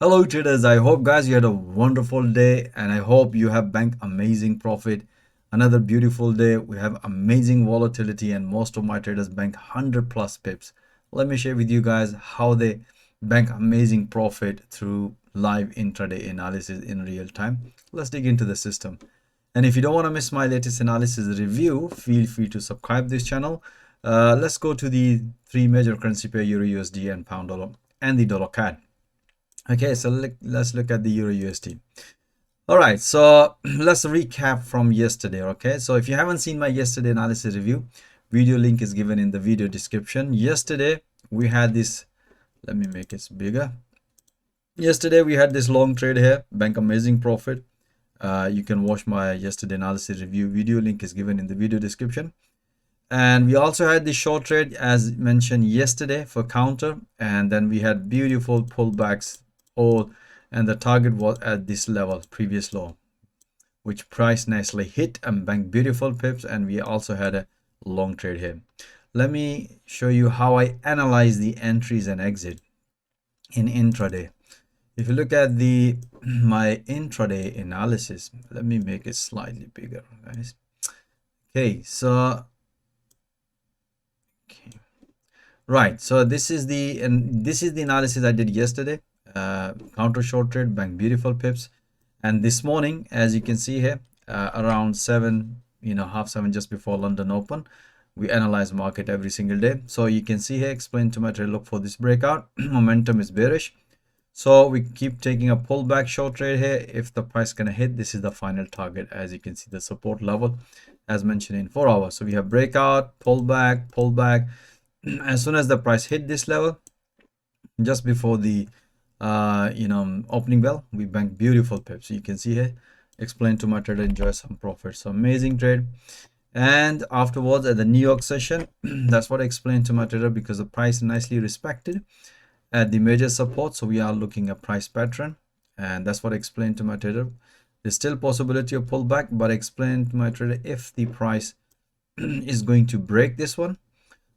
Hello traders, I hope guys you had a wonderful day and I hope you have banked amazing profit. Another beautiful day. We have amazing volatility and most of my traders bank 100 plus pips. Let me share with you guys how they bank amazing profit through live intraday analysis in real time. Let's dig into the system. And if you don't want to miss my latest analysis review, feel free to subscribe this channel. Let's go to the three major currency pair, Euro USD and pound dollar and the dollar CAD. Okay, so let's look at the Euro USD. All right, so let's recap from yesterday. Okay, so if you haven't seen my yesterday analysis review, video link is given in the video description. Yesterday we had this, let me make it bigger. Yesterday we had this long trade here, bank amazing profit. You can watch my yesterday analysis review. Video link is given in the video description. And we also had the short trade as mentioned yesterday for counter, and then we had beautiful pullbacks all, and the target was at this level, previous low, which price nicely hit and banked beautiful pips. And we also had a long trade here. Let me show you how I analyze the entries and exit in intraday. If you look at the my intraday analysis, let me make it slightly bigger, guys. Okay, so right, so this is the analysis I did yesterday. Counter short trade, bank beautiful pips. And this morning, as you can see here, around 7, half 7, just before London Open, we analyze market every single day. So you can see here, explain to my trade, look for this breakout. Momentum is bearish, so we keep taking a pullback short trade here. If the price gonna hit, this is the final target. As you can see, the support level as mentioned in 4 hours. So we have breakout, pullback. As soon as the price hit this level, just before the opening bell, we bank beautiful pips. So you can see here, explain to my trader, enjoy some profit. So amazing trade. And afterwards at the New York session, that's what I explained to my trader, because the price nicely respected at the major support. So we are looking at price pattern, and that's what I explained to my trader. There's still possibility of pullback, but I explained to my trader, if the price is going to break this one,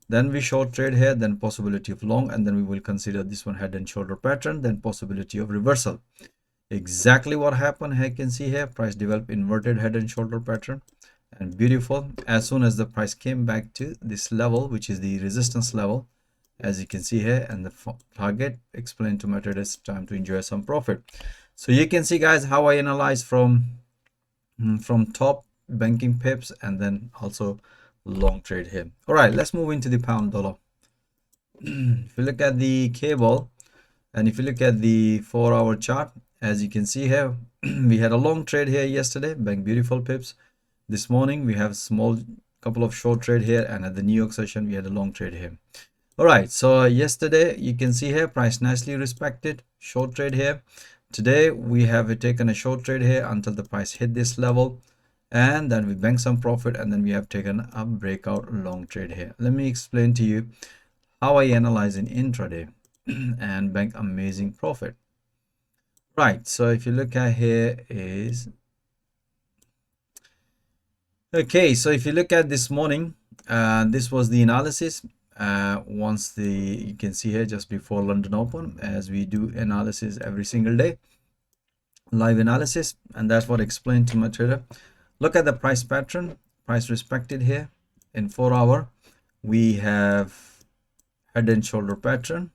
then we short trade here, then possibility of long, and then we will consider this one head and shoulder pattern, then possibility of reversal. Exactly what happened here. You can see here, price developed inverted head and shoulder pattern, and beautiful. As soon as the price came back to this level, which is the resistance level, as you can see here, and the target, explained to my traders, time to enjoy some profit. So you can see, guys, how I analyze from top banking pips, and then also long trade here. All right, let's move into the pound dollar. If you look at the cable, and if you look at the 4-hour chart, as you can see here, we had a long trade here yesterday, bank beautiful pips. This morning we have small couple of short trade here, and at the New York session we had a long trade here. All right, so yesterday you can see here, price nicely respected, short trade here. Today we have taken a short trade here until the price hit this level, and then we bank some profit, and then we have taken a breakout long trade here. Let me explain to you how I analyze in intraday and bank amazing profit. Right, so if you look at here is, okay, so if you look at this morning, this was the analysis. Once you can see here, just before London Open, as we do analysis every single day, live analysis, and that's what I explained to my trader. Look at the price pattern, price respected here in 4 hour. We have head and shoulder pattern,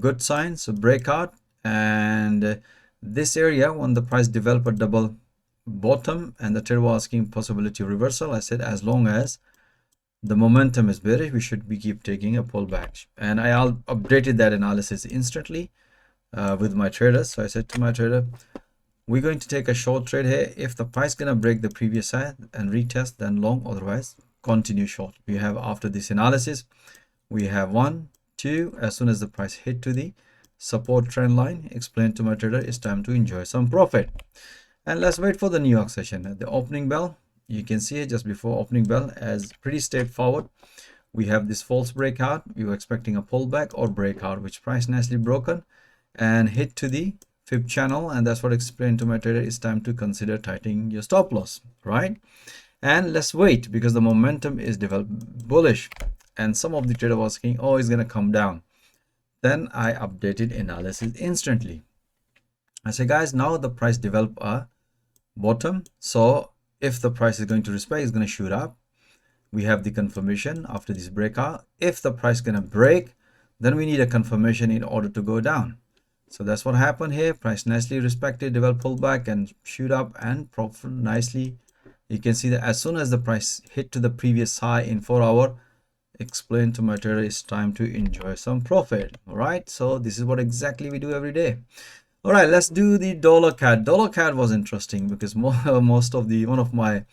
good sign, so breakout. And this area, when the price developed a double bottom and the trader was asking possibility of reversal, I said as long as the momentum is bearish, we should keep taking a pullback. And I updated that analysis instantly with my traders. So I said to my trader, we're going to take a short trade here. If the price gonna break the previous side and retest, then long, otherwise continue short. We have, after this analysis, we have 1, 2, as soon as the price hit to the support trend line, explained to my trader, it's time to enjoy some profit. And let's wait for the New York session. At the opening bell, you can see it just before opening bell, as pretty straightforward. We have this false breakout. We were expecting a pullback or breakout, which price nicely broken and hit to the fib channel, and that's what I explained to my trader, it's time to consider tightening your stop loss, right? And let's wait, because the momentum is developed bullish, and some of the trader was saying, oh, it's gonna come down. Then I updated analysis instantly. I say, guys, now the price develop a bottom. So if the price is going to respect, it's going to shoot up. We have the confirmation after this breakout. If the price is going to break, then we need a confirmation in order to go down. So that's what happened here. Price nicely respected, develop pullback and shoot up and profit nicely. You can see that as soon as the price hit to the previous high in 4 hour, explain to my trader, it's time to enjoy some profit. All right, so this is what exactly we do every day. All right, let's do the dollar CAD. Dollar CAD was interesting because most of the one of my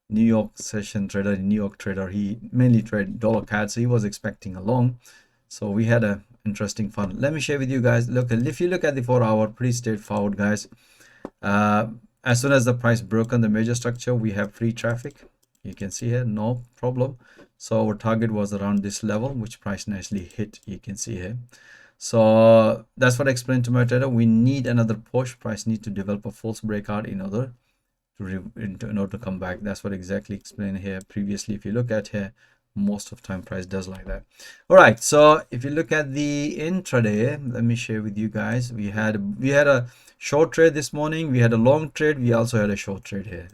New York session trader, New York trader, he mainly trade dollar CAD, so he was expecting a long. So we had a interesting fun. Let me share with you guys. Look, if you look at the 4 hour, pretty straightforward, guys. As soon as the price broke on the major structure, we have free traffic. You can see here, no problem. So our target was around this level, which price nicely hit. You can see here. So that's what I explained to my trader. We need another push. Price need to develop a false breakout in order to come back. That's what exactly explained here previously. If you look at here, most of time price does like that. All right, so if you look at the intraday, let me share with you guys. We had a short trade this morning, we had a long trade, we also had a short trade here.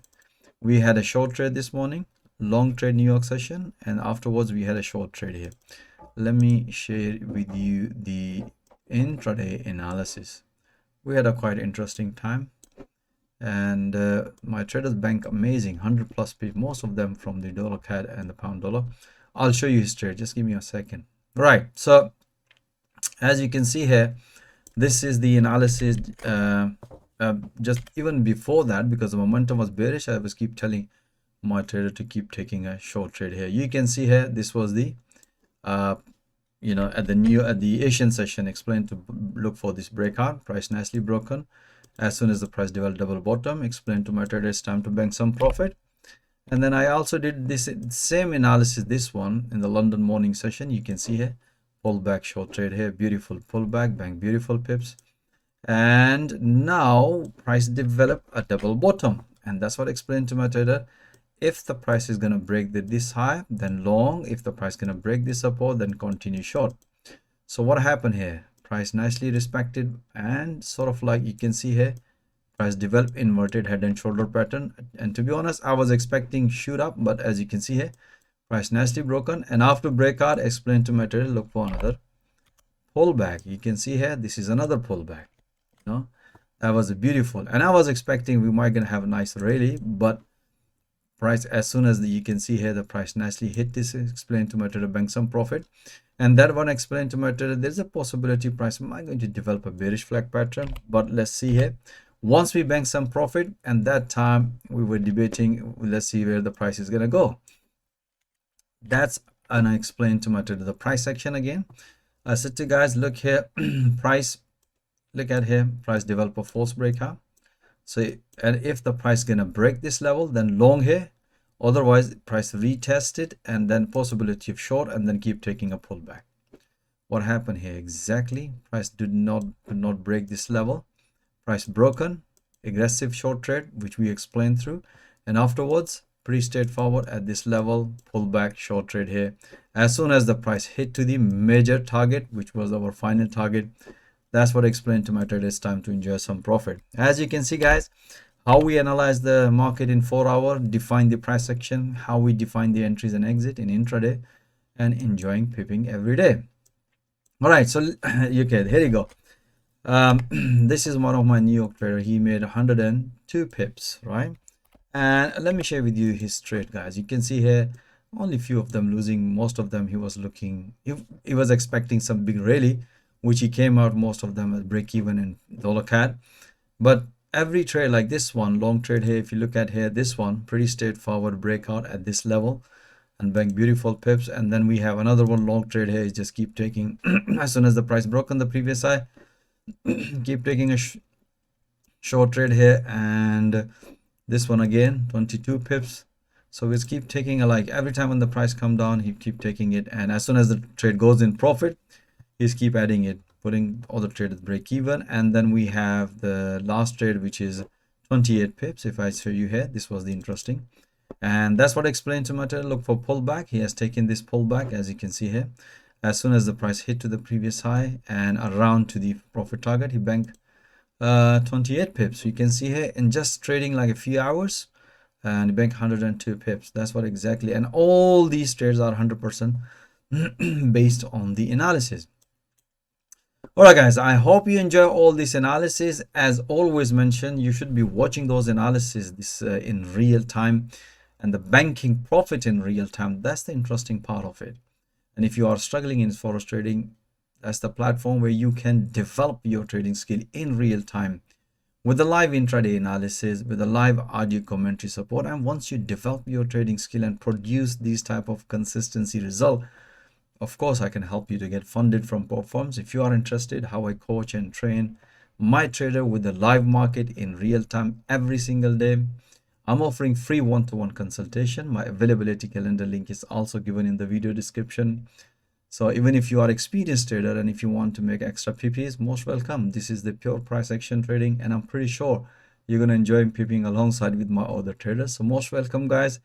We had a short trade this morning, long trade New York session, and afterwards we had a short trade here. Let me share with you the intraday analysis. We had a quite interesting time, and my traders bank amazing 100 plus pips, most of them from the dollar CAD and the pound dollar. I'll show you his trade, just give me a second. Right, so as you can see here, this is the analysis. Just even before that, because the momentum was bearish, I was keep telling my trader to keep taking a short trade here. You can see here, this was the you know, at the Asian session, explained to look for this breakout. Price nicely broken. As soon as the price developed double bottom, explained to my trader it's time to bank some profit. And then I also did this same analysis, this one in the London morning session. You can see here, pullback short trade here, beautiful pullback, bank beautiful pips. And now price developed a double bottom, and that's what I explained to my trader. If the price is going to break this high, then long. If the price is going to break this support, then continue short. So what happened here? Price nicely respected, and sort of like you can see here, price developed inverted head and shoulder pattern. And to be honest, I was expecting shoot up, but as you can see here, price nicely broken. And after breakout, I explained to my trader, look for another pullback. You can see here, this is another pullback. You know, that was a beautiful, and I was expecting we might gonna have a nice rally, but price, as soon as you can see here, the price nicely hit this. Explained to my trader, bank some profit. And that one explained to my trader, there's a possibility price might going to develop a bearish flag pattern, but let's see here. Once we bank some profit, and that time we were debating, let's see where the price is gonna go. That's, and I explained to my trader the price action again. I said to guys, look here, price, look at here, price develop a false breakout. So, and if the price gonna break this level, then long here. Otherwise, price retested, and then possibility of short, and then keep taking a pullback. What happened here exactly? Price could not break this level. Price broken, aggressive short trade, which we explained through, and afterwards pretty straightforward at this level, pullback short trade here. As soon as the price hit to the major target, which was our final target, that's what I explained to my trader, it's time to enjoy some profit. As you can see, guys, how we analyze the market in 4 hour, define the price action, how we define the entries and exit in intraday, and enjoying pipping every day. All right, so okay, here you go. This is one of my New York trader. He made 102 pips, right? And let me share with you his trade, guys. You can see here, only few of them losing. Most of them he was looking, he was expecting some big rally, which he came out most of them at break even in dollar CAD. But every trade like this one, long trade here, if you look at here, this one pretty straightforward breakout at this level and bank beautiful pips. And then we have another one, long trade here, is just keep taking as soon as the price broke on the previous high, keep taking a short trade here. And this one again, 22 pips. So we keep taking a, like every time when the price come down, he keep taking it, and as soon as the trade goes in profit, he's keep adding it, putting all the trade at break even. And then we have the last trade, which is 28 pips. If I show you here, this was the interesting, and that's what I explained to my trader, look for pullback. He has taken this pullback, as you can see here. As soon as the price hit to the previous high and around to the profit target, he banked 28 pips. You can see here in just trading like a few hours, and the bank 102 pips. That's what exactly. And all these trades are 100% based on the analysis. All right, guys, I hope you enjoy all this analysis. As always mentioned, you should be watching those analysis in real time, and the banking profit in real time. That's the interesting part of it. And if you are struggling in forex trading, that's the platform where you can develop your trading skill in real time with the live intraday analysis, with the live audio commentary support. And once you develop your trading skill and produce these type of consistency result, of course, I can help you to get funded from platforms. If you are interested how I coach and train my trader with the live market in real time every single day, I'm offering free one-to-one consultation. My availability calendar link is also given in the video description. So even if you are experienced trader and if you want to make extra PPs, most welcome. This is the pure price action trading, and I'm pretty sure you're going to enjoy PPing alongside with my other traders. So most welcome, guys.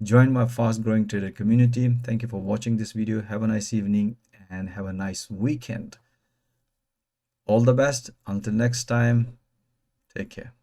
Join my fast growing trader community. Thank you for watching this video. Have a nice evening and have a nice weekend. All the best. Until next time, take care.